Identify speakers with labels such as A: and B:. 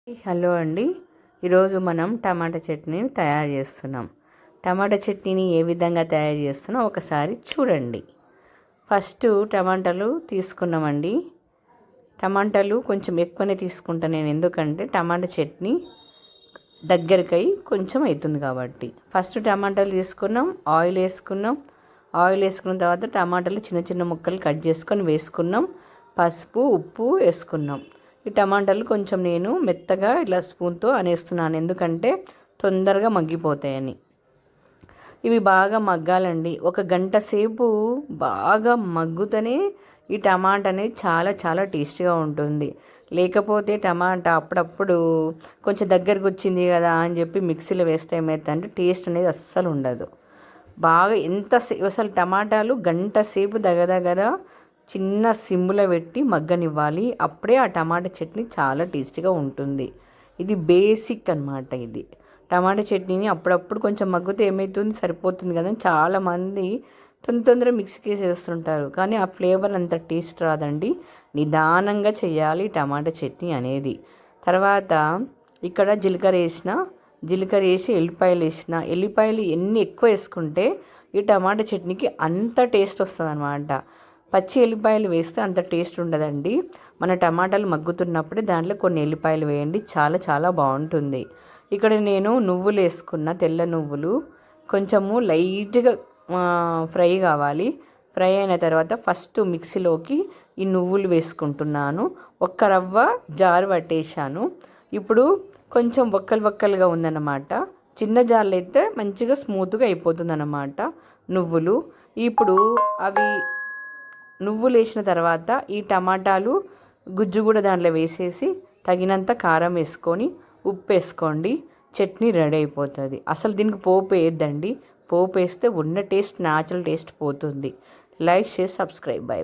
A: Hello అండి. ఈరోజు మనం టమాటా చట్నీని తయారు చేస్తున్నాం. టమాటా చట్నీని ఏ విధంగా తయారు చేస్తున్నా ఒకసారి చూడండి. ఫస్ట్ టమాటాలు తీసుకున్నామండి. టమాటాలు కొంచెం ఎక్కువనే తీసుకుంటాను నేను, ఎందుకంటే టమాటా చట్నీ దగ్గరకై కొంచెం అవుతుంది కాబట్టి. ఫస్ట్ టమాటాలు తీసుకున్నాం, ఆయిల్ వేసుకున్నాం. ఆయిల్ వేసుకున్న తర్వాత టమాటాలు చిన్న చిన్న ముక్కలు కట్ చేసుకొని వేసుకున్నాం. పసుపు, ఉప్పు వేసుకున్నాం. ఈ టమాటాలు కొంచెం నేను మెత్తగా ఇలా స్పూన్తో అనేస్తున్నాను, ఎందుకంటే తొందరగా మగ్గిపోతాయని. ఇవి బాగా మగ్గాలండి. 1 గంట సేపు బాగా మగ్గుతూనే ఈ టమాటా అనేది చాలా చాలా టేస్టీగా ఉంటుంది. లేకపోతే టమాటా అప్పుడప్పుడు కొంచెం దగ్గరకు వచ్చింది కదా అని చెప్పి మిక్సీలో వేస్తే ఏమవుతుందంటే టేస్ట్ అనేది అస్సలు ఉండదు. బాగా అసలు టమాటాలు గంట సేపు దగ్గర చిన్న సిమ్లో పెట్టి మగ్గనివ్వాలి. అప్పుడే ఆ టమాటా చట్నీ చాలా టేస్టీగా ఉంటుంది. ఇది బేసిక్ అన్నమాట. ఇది టమాటా చట్నీని అప్పుడప్పుడు కొంచెం మగ్గితే ఏమవుతుంది, సరిపోతుంది కదా అని చాలామంది తొందరగా మిక్సీకి వేసేస్తుంటారు. కానీ ఆ ఫ్లేవర్ అంత టేస్ట్ రాదండి. నిదానంగా చేయాలి టమాటా చట్నీ అనేది. తర్వాత ఇక్కడ జీలకర్ర వేసి ఎల్లిపాయలు ఎన్ని ఎక్కువ వేసుకుంటే ఈ టమాటా చట్నీకి అంత టేస్ట్ వస్తుంది అన్నమాట. పచ్చి ఎల్లిపాయలు వేస్తే అంత టేస్ట్ ఉండదండి. మన టమాటాలు మగ్గుతున్నప్పుడే దాంట్లో కొన్ని ఎల్లిపాయలు వేయండి, చాలా చాలా బాగుంటుంది. ఇక్కడ నేను నువ్వులు వేసుకున్న, తెల్ల నువ్వులు కొంచెము లైట్గా ఫ్రై కావాలి. ఫ్రై అయిన తర్వాత ఫస్ట్ మిక్సీలోకి ఈ నువ్వులు వేసుకుంటున్నాను. 1 రవ్వ జారు పట్టేశాను. ఇప్పుడు కొంచెం వక్కలుగా ఉందన్నమాట. చిన్న జార్లు అయితే మంచిగా స్మూత్గా అయిపోతుంది అన్నమాట నువ్వులు. ఇప్పుడు నువ్వులు వేసిన తర్వాత ఈ టమాటాలు గుజ్జు కూడా దాంట్లో వేసేసి తగినంత కారం వేసుకొని ఉప్పు వేసుకోండి. చట్నీ రెడీ అయిపోతుంది. అసలు దీనికి పోపు వేయద్దండి. పోపు వేస్తే ఉన్న టేస్ట్, న్యాచురల్ టేస్ట్ పోతుంది. Like, share, subscribe. By by.